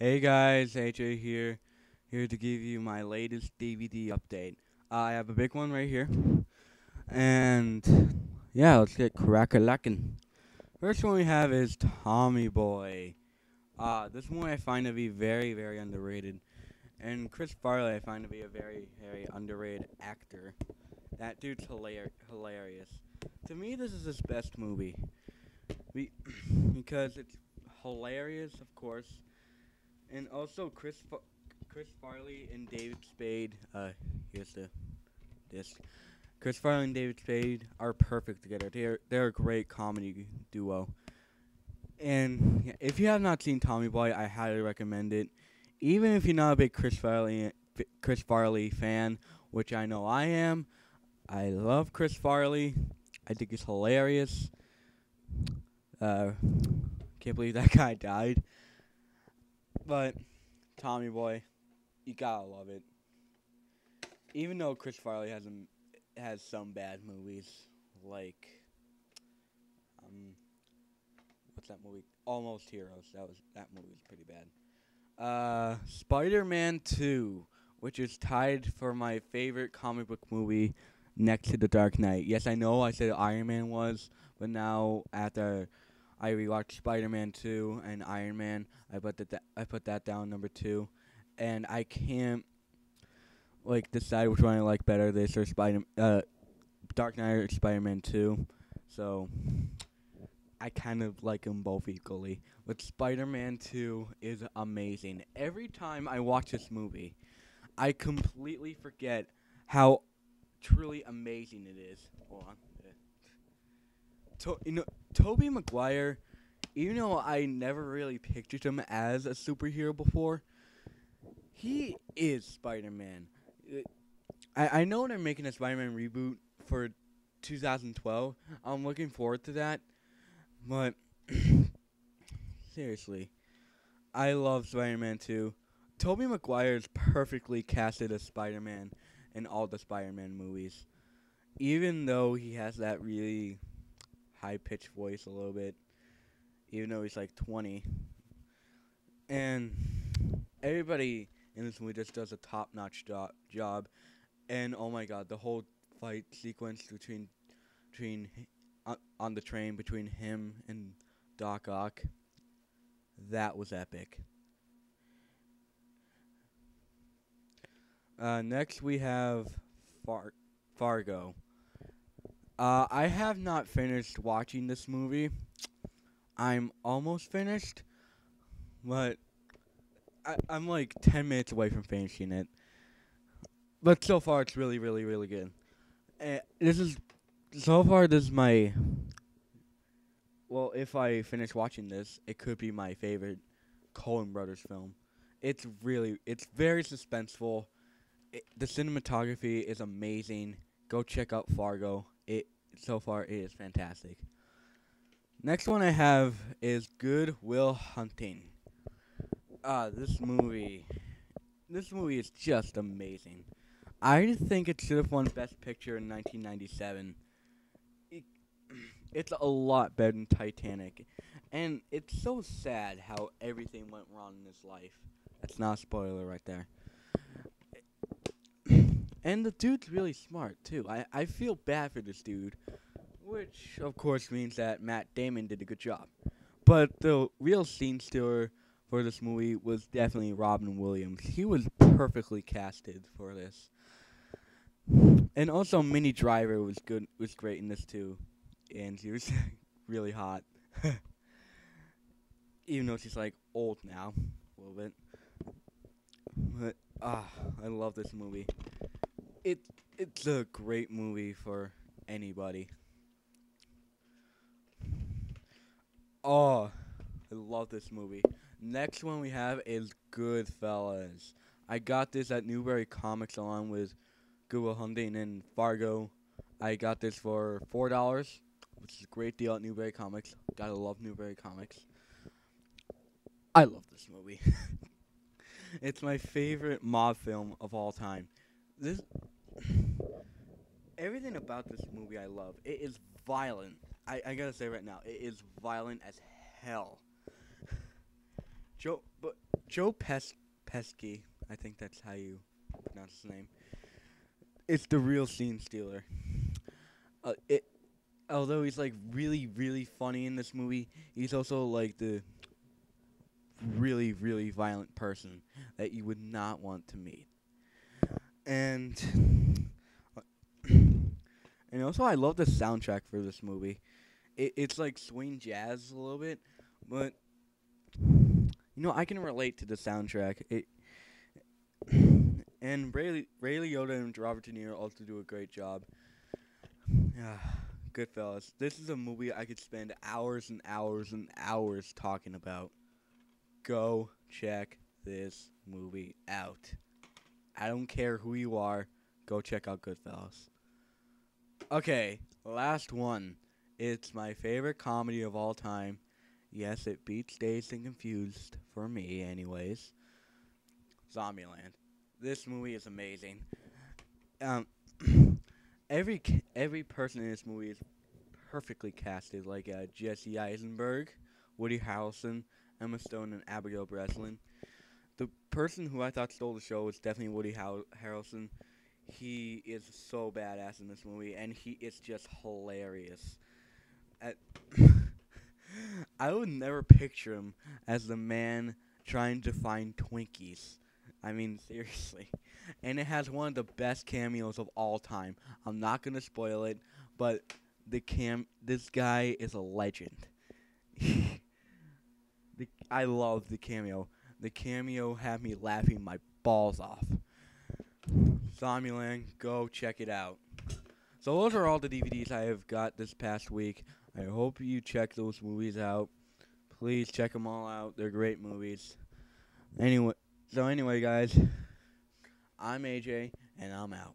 Hey guys, AJ here to give you my latest DVD update. I have a big one right here, and yeah, let's get crack-a-lackin'. First one we have is Tommy Boy. This movie I find to be very, very underrated, and Chris Farley I find to be a very, very underrated actor. That dude's hilarious. To me, this is his best movie, be- because it's hilarious, of course. And also Chris Farley and David Spade. Here's the disc. Chris Farley and David Spade are perfect together. They're a great comedy duo. And yeah, if you have not seen Tommy Boy, I highly recommend it. Even if you're not a big Chris Farley fan, which I know I am, I love Chris Farley. I think he's hilarious. Uh, can't believe that guy died. But Tommy Boy, you gotta love it. Even though Chris Farley has some bad movies, like what's that movie? Almost Heroes. That movie was pretty bad. Spider-Man 2, which is tied for my favorite comic book movie next to The Dark Knight. Yes, I know I said Iron Man was, but now after I rewatched Spider-Man 2 and Iron Man, I put that down number 2, and I can't decide which one I like better, this or Dark Knight or Spider-Man 2. So I kind of like them both equally. But Spider-Man 2 is amazing. Every time I watch this movie, I completely forget how truly amazing it is. Hold on. Tobey Maguire, even though I never really pictured him as a superhero before, he is Spider-Man. I know they're making a Spider-Man reboot for 2012. I'm looking forward to that. But seriously, I love Spider-Man 2. Tobey Maguire is perfectly casted as Spider-Man in all the Spider-Man movies. Even though he has that really high-pitched voice a little bit, even though he's like 20. And everybody in this movie just does a top-notch job. And oh my god, the whole fight sequence between on the train between him and Doc Ock, that was epic. Next we have Fargo. I have not finished watching this movie. I'm almost finished, but I'm like 10 minutes away from finishing it. But so far, it's really, really, really good. This is my. Well, if I finish watching this, it could be my favorite Coen Brothers film. It's very suspenseful. The cinematography is amazing. Go check out Fargo. So far it is fantastic. Next one I have is Good Will Hunting. This movie is just amazing. I think it should have won Best Picture in 1997. It, it's a lot better than Titanic, and it's so sad how everything went wrong in his life. That's not a spoiler right there. And the dude's really smart, too. I feel bad for this dude, which, of course, means that Matt Damon did a good job. But the real scene stealer for this movie was definitely Robin Williams. He was perfectly casted for this. And also, Minnie Driver was great in this, too. And she was really hot. Even though she's, old now, a little bit. But, I love this movie. It it's a great movie for anybody. Oh, I love this movie. Next one we have is Goodfellas. I got this at Newberry Comics along with Good Will Hunting and Fargo. I got this for $4, which is a great deal at Newberry Comics. Gotta love Newberry Comics. I love this movie. It's my favorite mob film of all time. This Everything about this movie I love. It is violent. I gotta say right now, it is violent as hell. But Joe Pesky, I think that's how you pronounce his name. It's the real scene stealer. It Although he's like really really funny in this movie, he's also like the really really violent person that you would not want to meet. And and also I love the soundtrack for this movie. It's like swing jazz a little bit, but I can relate to the soundtrack. And Ray Liotta and Robert De Niro also do a great job. Yeah, Goodfellas. This is a movie I could spend hours and hours and hours talking about. Go check this movie out. I don't care who you are. Go check out Goodfellas. Okay, last one. It's my favorite comedy of all time. Yes, it beats Dazed and Confused for me, anyways. Zombieland. This movie is amazing. Um, every person in this movie is perfectly casted, like Jesse Eisenberg, Woody Harrelson, Emma Stone, and Abigail Breslin. The person who I thought stole the show was definitely Woody Harrelson. He is so badass in this movie, and he is just hilarious. At I would never picture him as the man trying to find Twinkies. I mean, seriously. And it has one of the best cameos of all time. I'm not gonna spoil it, but this guy is a legend. I love the cameo. The cameo had me laughing my balls off. Zombieland, go check it out. So those are all the DVDs I have got this past week. I hope you check those movies out. Please check them all out. They're great movies. Anyway, guys, I'm AJ, and I'm out.